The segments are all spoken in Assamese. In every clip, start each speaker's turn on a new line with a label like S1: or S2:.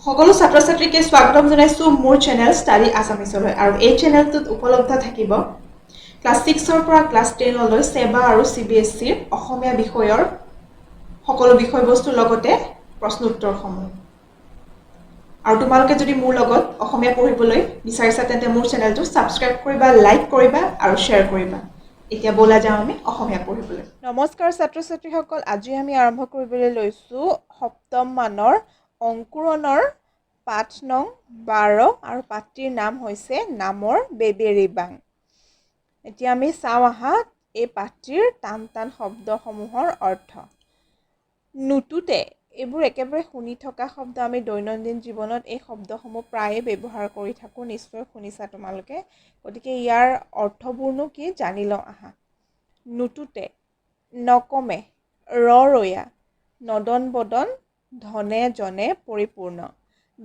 S1: সকলো ছাত্ৰ ছাত্ৰীকে স্বাগতম জনাইছো মোৰ চেনেল ষ্টাডি আছামিছলৈ আৰু এই চেনেলটোত উপলব্ধ থাকিব ক্লাছ 6 ৰ পৰা ক্লাছ 10 লৈ সেবা আৰু CBSE অসমীয়া বিষয়ৰ সকলো বিষয়বস্তুৰ লগতে প্ৰশ্ন উত্তৰসমূহ আৰু তোমালোকে যদি মোৰ লগত অসমীয়া পঢ়িবলৈ বিচাৰিছা তেন্তে মোৰ চেনেলটো সাবস্ক্ৰাইব কৰিবা, লাইক কৰিবা আৰু শ্বেয়াৰ কৰিবা। এতিয়া বলা যাওঁ আমি অসমীয়া পঢ়িবলৈ। নমস্কাৰ ছাত্ৰ ছাত্ৰীসকল, আজি আমি আৰম্ভ কৰিবলৈ লৈছো সপ্তম মানৰ অংকুৰণৰ পাঠ নং 12 আৰু পাঠটিৰ নাম হৈছে নামৰ বেবেৰী বাং। এতিয়া আমি চাওঁ আহা এই পাঠটিৰ টান টান শব্দসমূহৰ অৰ্থ। নুতুতে, এইবোৰ একেবাৰে শুনি থকা শব্দ। আমি দৈনন্দিন জীৱনত এই শব্দসমূহ প্ৰায়ে ব্যৱহাৰ কৰি থাকোঁ, নিশ্চয় শুনিছা তোমালোকে। গতিকে ইয়াৰ অৰ্থবোৰনো কি জানি লওঁ আহা। নুতুতে, নকমে, ৰয়া, নদন বদন, ধনে জনে পৰিপূৰ্ণ,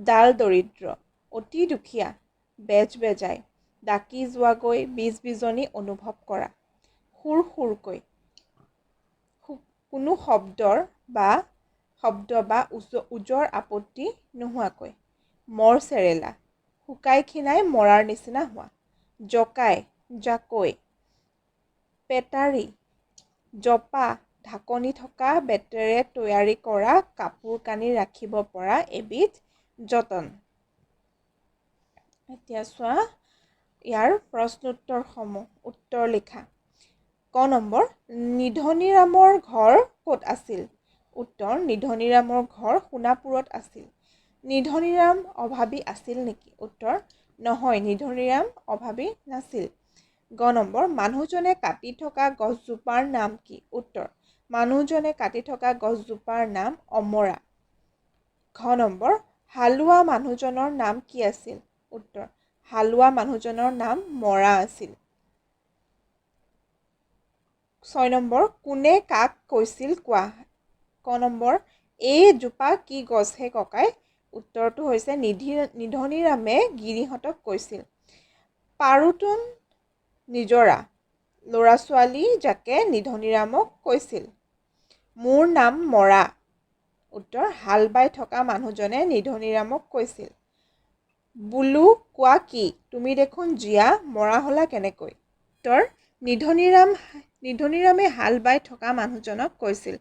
S1: ডাল দৰিদ্ৰ, অতি দুখীয়া, বেজ বেজাই, ডাকি যোৱাগৈ, বীজ বিজনী অনুভৱ কৰা, সুৰ সুৰকৈ, কোনো শব্দ বা উজৰ আপত্তি নোহোৱাকৈ, মৰচেৰেলা, শুকাই খিনাই মৰাৰ নিচিনা হোৱা, জকাই, জাকৈ, পেটাৰী, জপা, ঢাকনি থকা বেতেৰে তৈয়াৰী কৰা কাপোৰ কানি ৰাখিব পৰা এবিধ যতন। এতিয়া চোৱা ইয়াৰ প্ৰশ্নোত্তৰসমূহ। উত্তৰ লিখা। ক নম্বৰ, নিধনীৰামৰ ঘৰ ক'ত আছিল? উত্তৰ, নিধনীৰামৰ ঘৰ সোণাপুৰত আছিল। নিধনীৰাম অভাৱী আছিল নেকি? উত্তৰ, নহয়, নিধনীৰাম অভাৱী নাছিল। গ নম্বৰ, মানুহজনে কাটি থকা গছজোপাৰ নাম কি? উত্তৰ, মানুহজনে কাটি থকা গছজোপাৰ নাম অমৰা। ঘ নম্বৰ, হালোৱা মানুহজনৰ নাম কি আছিল? উত্তৰ, হালোৱা মানুহজনৰ নাম মৰা আছিল। 6 নম্বৰ, কোনে কাক কৈছিল কোৱা? ক নম্বৰ, এই জোপা কি গছ হে ককাই? উত্তৰটো হৈছে নিধনীৰামে গিৰিহঁতক কৈছিল। পাৰোতোন নিজৰা, ল'ৰা ছোৱালী যাকে নিধনীৰামক কৈছিল। মোৰ নাম মৰা। উত্তৰ, হাল বাই থকা মানুহজনে নিধনীৰামক কৈছিল। বোলো কোৱা কি, তুমি দেখোন জীয়া, মৰা হলা কেনেকৈ? উত্তৰ, নিধনীৰামে হাল বাই থকা মানুহজনক কৈছিল।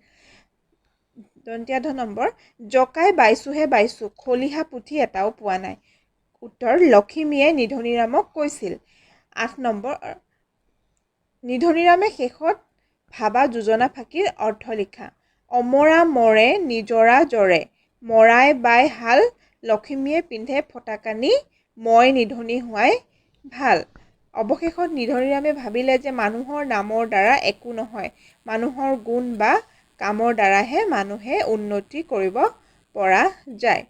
S1: দন্তীয়া ধ নম্বৰ, জকাই বাইছোহে বাইছো, খলিহা পুথি এটাও পোৱা নাই। উত্তৰ, লখিমীয়ে নিধনীৰামক কৈছিল। 8 নম্বৰ, নিধনীৰামে শেষত ভাবা যোজনা ফাঁকিৰ অৰ্থ লিখা। অমৰা মৰে, নিজৰা জৰে, মৰাই বাই হাল, লখিমীয়ে পিন্ধে ফটা কানি, মই নিধনী হোৱাই ভাল। অৱশেষত নিধনীৰামে ভাবিলে যে মানুহৰ নামৰ দ্বাৰা একো নহয়, মানুহৰ গুণ বা কামৰ দ্বাৰাহে মানুহে উন্নতি কৰিব পৰা যায়।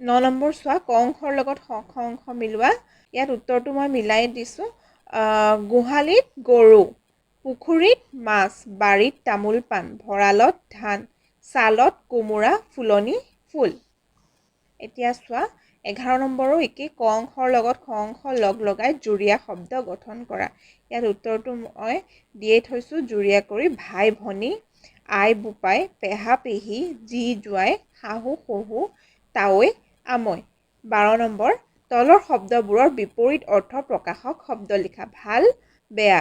S1: 9 নম্বৰ চোৱা, ক অংশৰ লগত খ অংশ মিলোৱা। ইয়াত উত্তৰটো মই মিলাই দিছোঁ। গোহালিত গৰু, পুখুৰীত মাছ, বাৰীত তামোল পাণ, ভঁৰালত ধান, ছালত কোমোৰা, ফুলনি ফুল। এতিয়া চোৱা 11 নম্বৰো একেই। ক অংশৰ লগত খ অংশ লগ লগাই জুৰীয়া শব্দ গঠন কৰা। ইয়াত উত্তৰটো মই দিয়ে থৈছোঁ জুৰীয়া কৰি। ভাই ভনী, আই বোপাই, পেহা পেহী, জী জোঁৱাই, শাহু শহু, তাৱৈ আমৈ। 12 নম্বৰ, তলৰ শব্দবোৰৰ বিপৰীত অৰ্থ প্ৰকাশক শব্দ লিখা। ভাল বেয়া,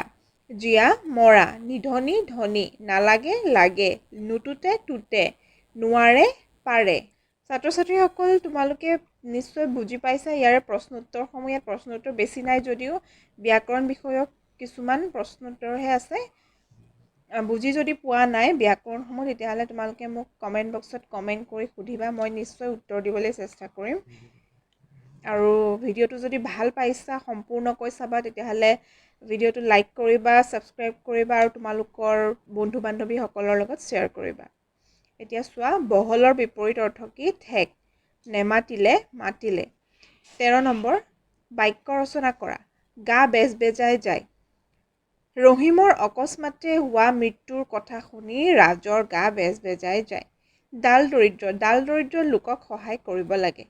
S1: জীয়া মৰা, নিধনী ধনী, নালাগে লাগে, নুতুতে তুতে, নোৱাৰে পাৰে। ছাত্ৰ ছাত্ৰীসকল, তোমালোকে নিশ্চয় বুজি পাইছা ইয়াৰে প্ৰশ্নোত্তৰসমূহ। ইয়াত প্ৰশ্নোত্তৰ বেছি নাই যদিও ব্যাকৰণ বিষয়ক কিছুমান প্ৰশ্নোত্তৰহে আছে। বুজি যদি পোৱা নাই ব্যাকৰণসমূহ, তেতিয়াহ'লে তোমালোকে মোক কমেণ্ট বক্সত কমেণ্ট কৰি সুধিবা, মই নিশ্চয় উত্তৰ দিবলৈ চেষ্টা কৰিম। আৰু ভিডিঅ'টো যদি ভাল পাইছা, সম্পূৰ্ণকৈ চাবা, তেতিয়াহ'লে ভিডিঅ'টো লাইক কৰিবা, ছাবস্ক্ৰাইব কৰিবা আৰু তোমালোকৰ বন্ধু বান্ধৱীসকলৰ লগত শ্বেয়াৰ কৰিবা। এতিয়া চোৱা, বহলৰ বিপৰীত অৰ্থ কি? ঠেক, নেমাতিলে মাতিলে। 13 নম্বৰ, বাক্য ৰচনা কৰা। গা বেজ বেজাই যায়। ৰহিমৰ অকস্মাতে হোৱা মৃত্যুৰ কথা শুনি ৰাজৰ গা বেজ বেজাই যায়। ডাল দৰিদ্ৰ লোকক সহায় কৰিব লাগে।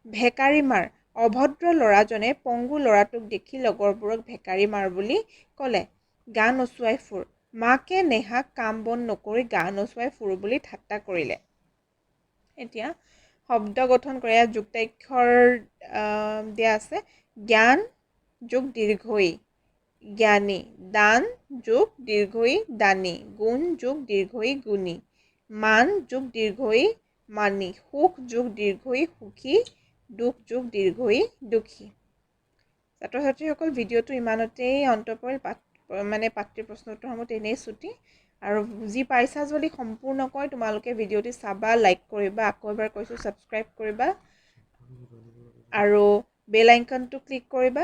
S1: ভেকাৰী মাৰ, অভদ্ৰ ল'ৰাজনে পংগু ল'ৰাটোক দেখি লগৰবোৰক ভেকাৰী মাৰ বুলি ক'লে। গা নচুৱাই ফুৰ, মাকে নেহাক কাম বন নকৰি গা নচুৱাই ফুৰো বুলি ঠাট্টা কৰিলে। এতিয়া শব্দ গঠন কৰে, ইয়াত যুক্তাক্ষৰ দিয়া আছে। জ্ঞান যোগ দীৰ্ঘই জ্ঞানী, দান যোগ দীৰ্ঘই দানী, গুণ যোগ দীৰ্ঘই গুণী, মান যোগ দীৰ্ঘই মানি, সুখ যোগ দীৰ্ঘই সুখী, দুখ যোগ দীৰ্ঘই দুখী। ছাত্ৰ ছাত্ৰীসকল, ভিডিঅ'টো ইমানতেই অন্ত পৰিল। পাঠ্য প্ৰশ্নোত্তৰসমূহ তেনেই ছুটি, আৰু বুজি পাইছা যদি সম্পূৰ্ণকৈ তোমালোকে ভিডিঅ'টি চাবা, লাইক কৰিবা, আকৌ এবাৰ কৈছোঁ ছাবস্ক্ৰাইব কৰিবা, আৰু বেল আইকনটো ক্লিক কৰিবা।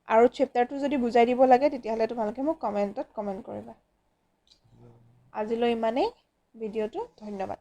S1: আৰু চেপ্টাৰটো যদি বুজাই দিব লাগে তেতিয়াহ'লে তোমালোকে মোক কমেণ্টত কমেণ্ট কৰিবা। আজিলৈ ইমানেই ভিডিঅ'টো, ধন্যবাদ।